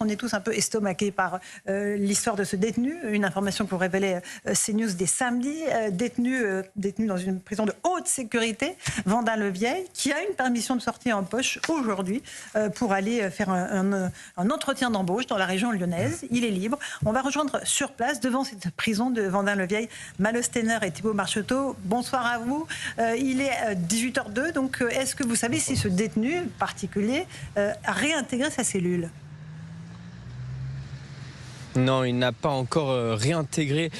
On est tous un peu estomaqués par l'histoire de ce détenu, une information que vous révélait CNews dès samedi, détenu dans une prison de haute sécurité, Vendin-le-Vieil, qui a une permission de sortie en poche aujourd'hui pour aller faire un entretien d'embauche dans la région lyonnaise. Il est libre. On va rejoindre sur place, devant cette prison de Vendin-le-Vieil, Malo Steiner et Thibault Marcheteau. Bonsoir à vous. Il est 18h02, donc est-ce que vous savez si ce détenu particulier a réintégré sa cellule ? Non, il n'a pas encore réintégré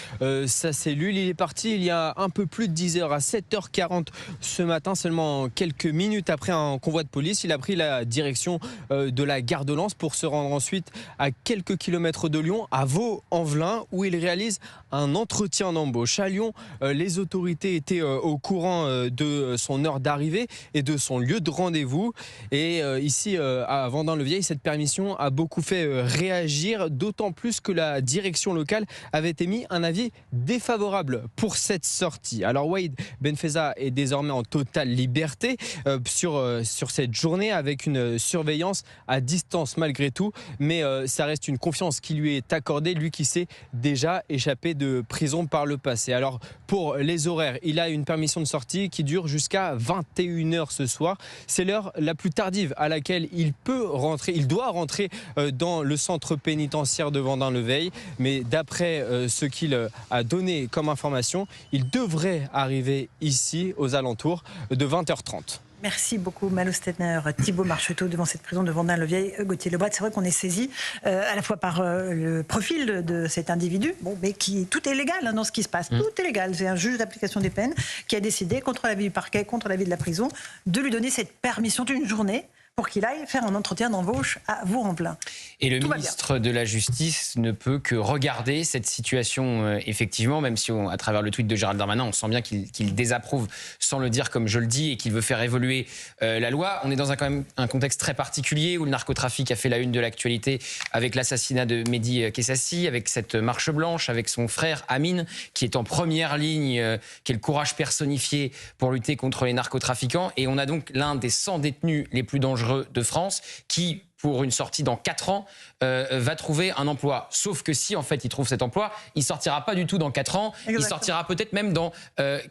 sa cellule. Il est parti il y a un peu plus de 10 heures, à 7h40 ce matin, seulement quelques minutes après un convoi de police. Il a pris la direction de la gare de Lens pour se rendre ensuite à quelques kilomètres de Lyon, à Vaux-en-Velin, où il réalise un entretien d'embauche. À Lyon, les autorités étaient au courant de son heure d'arrivée et de son lieu de rendez-vous. Et ici, à Vendin-le-Vieil, cette permission a beaucoup fait réagir, d'autant plus que la direction locale avait émis un avis défavorable pour cette sortie. Alors Waïd Benfeza est désormais en totale liberté sur cette journée, avec une surveillance à distance malgré tout, mais ça reste une confiance qui lui est accordée, lui qui s'est déjà échappé de prison par le passé. Alors pour les horaires, il a une permission de sortie qui dure jusqu'à 21h ce soir. C'est l'heure la plus tardive à laquelle il doit rentrer dans le centre pénitentiaire de Vendin-le-Vieil, mais d'après ce qu'il a donné comme information, il devrait arriver ici aux alentours de 20h30. Merci beaucoup Malo Steiner, Thibault Marcheteau devant cette prison de Vendin-le-Vieil, Gauthier Lebret. C'est vrai qu'on est saisi à la fois par le profil de cet individu, mais tout est légal dans ce qui se passe. Tout est légal. C'est un juge d'application des peines qui a décidé, contre l'avis du parquet, contre l'avis de la prison, de lui donner cette permission d'une journée pour qu'il aille faire un entretien d'embauche à Vaux-en-Velin. Et le ministre de la Justice ne peut que regarder cette situation, effectivement, même si à travers le tweet de Gérald Darmanin, on sent bien qu'il désapprouve, sans le dire comme je le dis, et qu'il veut faire évoluer la loi. On est dans quand même un contexte très particulier où le narcotrafic a fait la une de l'actualité avec l'assassinat de Mehdi Kessassi, avec cette marche blanche, avec son frère Amine, qui est en première ligne, qui est le courage personnifié pour lutter contre les narcotrafiquants. Et on a donc l'un des 100 détenus les plus dangereux de France qui, pour une sortie dans 4 ans, va trouver un emploi. Sauf que si, en fait, il trouve cet emploi, il ne sortira pas du tout dans 4 ans. Exactement. Il sortira peut-être même dans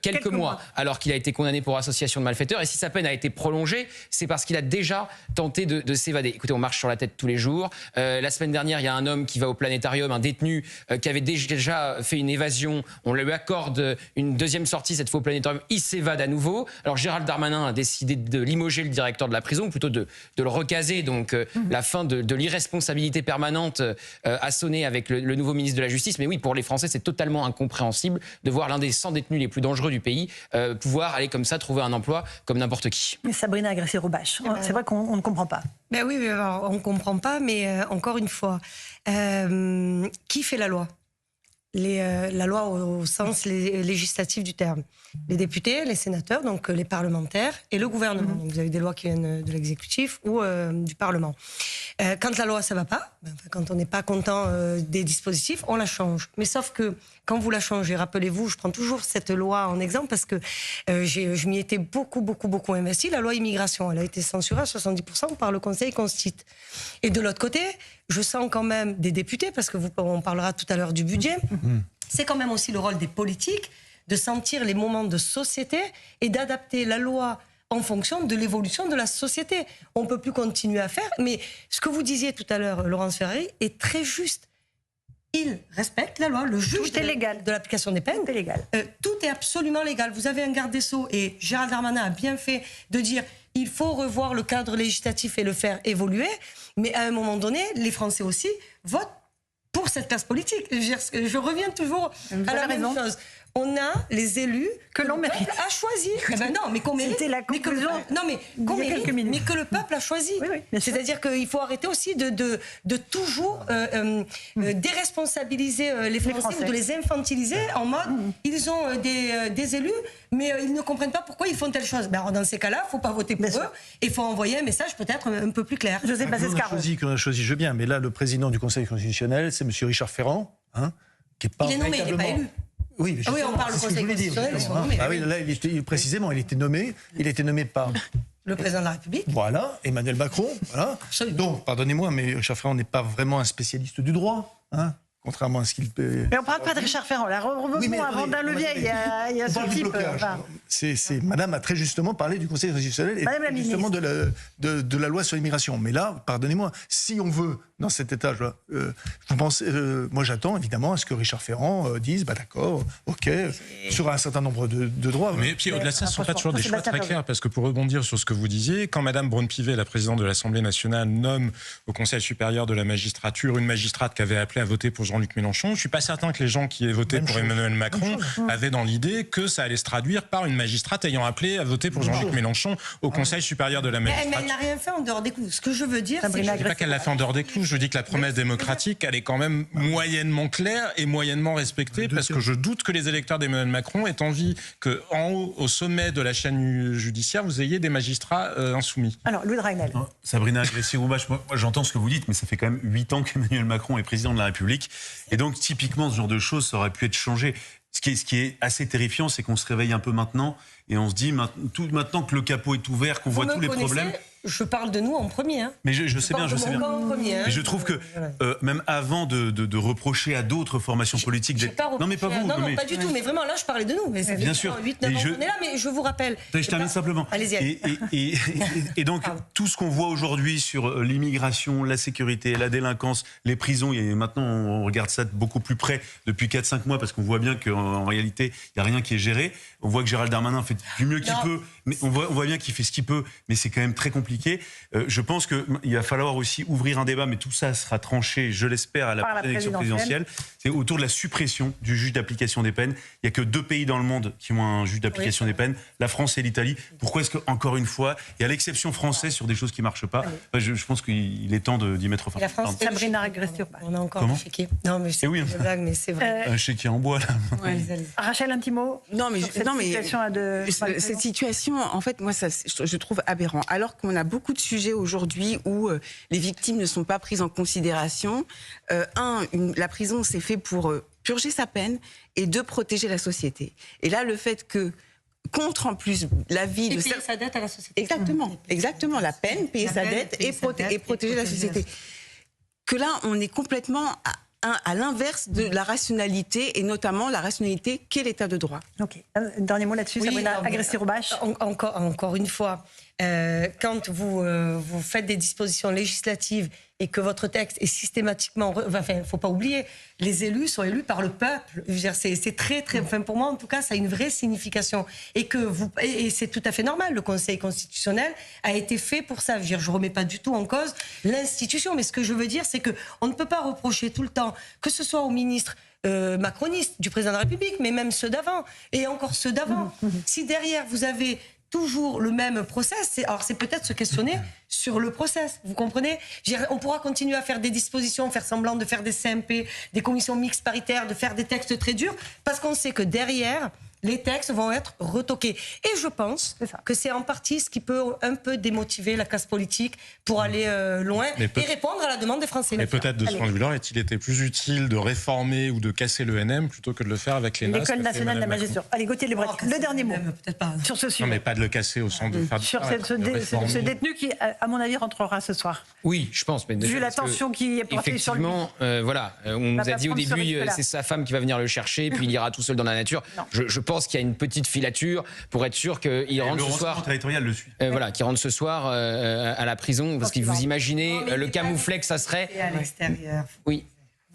quelques mois, alors qu'il a été condamné pour association de malfaiteurs. Et si sa peine a été prolongée, c'est parce qu'il a déjà tenté de s'évader. Écoutez, on marche sur la tête tous les jours. La semaine dernière, il y a un homme qui va au planétarium, un détenu qui avait déjà fait une évasion. On lui accorde une deuxième sortie, cette fois au planétarium. Il s'évade à nouveau. Alors Gérald Darmanin a décidé de limoger le directeur de la prison, plutôt de le recaser. Donc la fin de l'irresponsabilité permanente a sonné avec le nouveau ministre de la Justice. Mais oui, pour les Français, c'est totalement incompréhensible de voir l'un des 100 détenus les plus dangereux du pays pouvoir aller comme ça trouver un emploi comme n'importe qui. Mais Sabrina Agresti-Roubache, c'est vrai qu'on ne comprend pas. Ben oui, alors, on ne comprend pas, mais encore une fois, qui fait la loi ? La loi au sens législatif du terme. Les députés, les sénateurs, donc les parlementaires et le gouvernement. Donc vous avez des lois qui viennent de l'exécutif ou du Parlement. Quand la loi, ça ne va pas, quand on n'est pas content des dispositifs, on la change. Mais sauf que quand vous la changez, rappelez-vous, je prends toujours cette loi en exemple parce que je m'y étais beaucoup investi. La loi immigration, elle a été censurée à 70% par le Conseil constitue. Et de l'autre côté, je sens quand même des députés, parce que on parlera tout à l'heure du budget, c'est quand même aussi le rôle des politiques de sentir les moments de société et d'adapter la loi en fonction de l'évolution de la société. On ne peut plus continuer à faire, mais ce que vous disiez tout à l'heure, Laurence Ferrari, est très juste. Il respecte la loi, le juge de l'application des peines. Tout est légal. Tout est absolument légal. Vous avez un garde des Sceaux, et Gérald Darmanin a bien fait de dire il faut revoir le cadre législatif et le faire évoluer, mais à un moment donné, les Français aussi votent pour cette classe politique. Je reviens toujours à la même chose. On a les élus que l'on mérite a choisi. Non, mais qu'on mérite. C'était la conclusion. Mais que le peuple a choisi. Oui, c'est-à-dire qu'il faut arrêter aussi de toujours déresponsabiliser les Français ou de les infantiliser en mode ils ont des élus, mais ils ne comprennent pas pourquoi ils font telle chose. Alors dans ces cas-là, il ne faut pas voter pour eux et il faut envoyer un message peut-être un peu plus clair. José Bassescaron. Qu'on a choisi, je veux bien, mais là, le président du Conseil constitutionnel, c'est M. Richard Ferrand, qui n'est pas. Il est nommé, il n'est pas élu. Oui, on parle du Conseil constitutionnel, précisément, il était nommé. Il était nommé par Le président de la République. Voilà, Emmanuel Macron. Voilà. Absolument. Donc, pardonnez-moi, mais Richard Ferrand n'est pas vraiment un spécialiste du droit, hein, contrairement à ce qu'il peut. Mais on ne parle pas de Richard Ferrand. Là, revenons à Vendin-le-Vieil. Il y a ce type. Madame a très justement parlé du Conseil constitutionnel et justement de la loi sur l'immigration. Mais là, pardonnez-moi, si on veut, dans cet étage-là, moi j'attends évidemment à ce que Richard Ferrand dise, d'accord, ok, sur un certain nombre de droits. Mais puis au-delà de ça, ce ne sont pas toujours des choix très clairs, parce que pour rebondir sur ce que vous disiez, quand Madame Braun-Pivet, la présidente de l'Assemblée nationale, nomme au Conseil supérieur de la magistrature une magistrate qui avait appelé à voter pour Jean-Luc Mélenchon, je ne suis pas certain que les gens qui aient voté pour Emmanuel Macron avaient dans l'idée que ça allait se traduire par une magistrate ayant appelé à voter pour Jean-Luc Mélenchon au Conseil supérieur de la magistrature. Mais elle n'a rien fait en dehors des clous. Ce que je veux dire, c'est que... Je ne dis pas qu'elle l'a fait en dehors des clous, je dis que la promesse démocratique, elle est quand même moyennement claire et moyennement respectée, parce que je doute que les électeurs d'Emmanuel Macron aient envie qu'en haut, au sommet de la chaîne judiciaire, vous ayez des magistrats insoumis. Alors, Louis de Ragnel. Sabrina Agresti-Roubache, moi j'entends ce que vous dites, mais ça fait quand même 8 ans qu'Emmanuel Macron est président de la République. Et donc, typiquement, ce genre de choses, ça aurait pu être changé. Ce qui est assez terrifiant, c'est qu'on se réveille un peu maintenant et on se dit, maintenant que le capot est ouvert, qu'on voit tous les problèmes... Je parle de nous en premier. Hein. Mais je sais bien, je sais bien. Premier, hein. Mais je trouve que même avant de reprocher à d'autres formations politiques d'être... Non, mais pas vous. Non, pas du tout. Mais vraiment, là, je parlais de nous. Mais bien sûr. 8-9 ans qu'on est là, mais je vous rappelle. Je termine simplement. Allez-y. Et donc, tout ce qu'on voit aujourd'hui sur l'immigration, la sécurité, la délinquance, les prisons, et maintenant, on regarde ça de beaucoup plus près depuis 4-5 mois, parce qu'on voit bien qu'en réalité, il n'y a rien qui est géré. On voit que Gérald Darmanin fait du mieux qu'il peut, mais on voit bien qu'il fait ce qu'il peut, mais c'est quand même très compliqué. Je pense qu'il va falloir aussi ouvrir un débat, mais tout ça sera tranché, je l'espère, à la prochaine élection présidentielle. C'est autour de la suppression du juge d'application des peines. Il n'y a que 2 pays dans le monde qui ont un juge d'application des peines, la France et l'Italie. Pourquoi est-ce qu'encore une fois, et à l'exception française sur des choses qui ne marchent pas, je pense qu'il est temps d'y mettre fin. La France, Sabrina Agresti-Roubache. On a encore un chéquier. Non, mais c'est une blague, mais c'est vrai. Un chéquier en bois, là. Ouais. Rachel, un petit mot. Cette situation, en fait, moi, je trouve aberrant. Alors qu'on a beaucoup de sujets aujourd'hui où les victimes ne sont pas prises en considération. La prison, c'est fait pour purger sa peine, et 2, protéger la société. Et là, le fait que, contre en plus la vie de... payer sa dette à la société. Exactement. La peine, payer sa dette et protéger la société. Que là, on est complètement... à l'inverse de la rationalité, et notamment la rationalité qu'est l'état de droit. Ok. Dernier mot là-dessus, Sabrina Agresti-Roubache. Encore une fois, quand vous faites des dispositions législatives et que votre texte est systématiquement... Enfin, il ne faut pas oublier, les élus sont élus par le peuple. Je veux dire, c'est très, très... Enfin, pour moi, en tout cas, ça a une vraie signification. Et c'est tout à fait normal. Le Conseil constitutionnel a été fait pour ça. Je veux dire, je ne remets pas du tout en cause l'institution. Mais ce que je veux dire, c'est qu'on ne peut pas reprocher tout le temps, que ce soit aux ministres macronistes du président de la République, mais même ceux d'avant, et encore ceux d'avant. Si derrière, vous avez toujours le même process, alors c'est peut-être se questionner sur le process, vous comprenez? On pourra continuer à faire des dispositions, faire semblant de faire des CMP, des commissions mixtes paritaires, de faire des textes très durs, parce qu'on sait que derrière, les textes vont être retoqués. Et je pense que c'est en partie ce qui peut un peu démotiver la classe politique pour aller loin et répondre à la demande des Français. Mais peut-être de ce point de vue-là, est-il été plus utile de réformer ou de casser l'ENM plutôt que de le faire avec les l'École nationale de la magistrature. Allez, Gauthier Lebret, le dernier mot. Peut-être pas. Sur ce sujet. Non, mais pas de le casser au sens de faire... Sur ce détenu qui, à mon avis, rentrera ce soir. Oui, je pense. Mais vu la tension qui est portée sur lui. Effectivement, on nous a dit au début, c'est sa femme qui va venir le chercher, puis il ira tout seul dans la nature. Je pense qu'il y a une petite filature pour être sûr qu'il rentre ce soir. Territorial le suit. Qu'il rentre ce soir à la prison, parce que vous imaginez le camouflet que ça serait. À l'extérieur. Oui.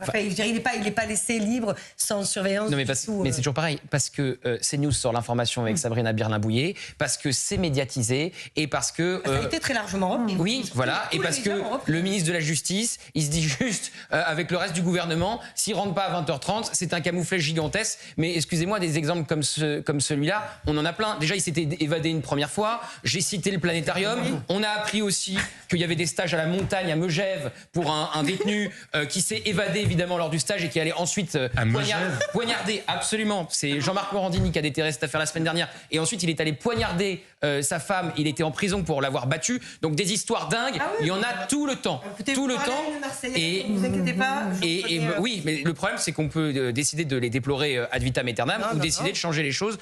Enfin, il n'est pas laissé libre, sans surveillance. Non, mais c'est toujours pareil, parce que CNews sort l'information avec Sabrina Birlin-Bouillet, parce que c'est médiatisé, et parce que... ça a été très largement repris. Oui, voilà, et parce que le ministre de la Justice, il se dit juste, avec le reste du gouvernement, s'il ne rentre pas à 20h30, c'est un camouflet gigantesque. Mais excusez-moi, des exemples comme celui-là, on en a plein. Déjà, il s'était évadé une première fois, j'ai cité le planétarium, on a appris aussi qu'il y avait des stages à la montagne, à Megève, pour un détenu qui s'est évadé évidemment lors du stage et qui allait ensuite poignarder. Absolument. C'est Jean-Marc Morandini qui a déterré cette affaire la semaine dernière. Et ensuite, il est allé poignarder sa femme. Il était en prison pour l'avoir battue. Donc des histoires dingues. Il y en a tout le temps. Tout le temps. Et ne vous inquiétez pas. Oui, mais le problème, c'est qu'on peut décider de les déplorer ad vitam aeternam ou décider de changer les choses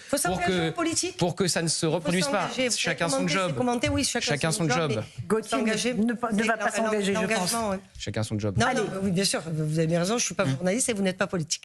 pour que ça ne se reproduise pas. Chacun son job. Chacun son job. Gauthier ne va pas s'engager, je pense. Chacun son job. Non, oui, bien sûr, vous avez bien raison, je ne suis pas journaliste et vous n'êtes pas politique.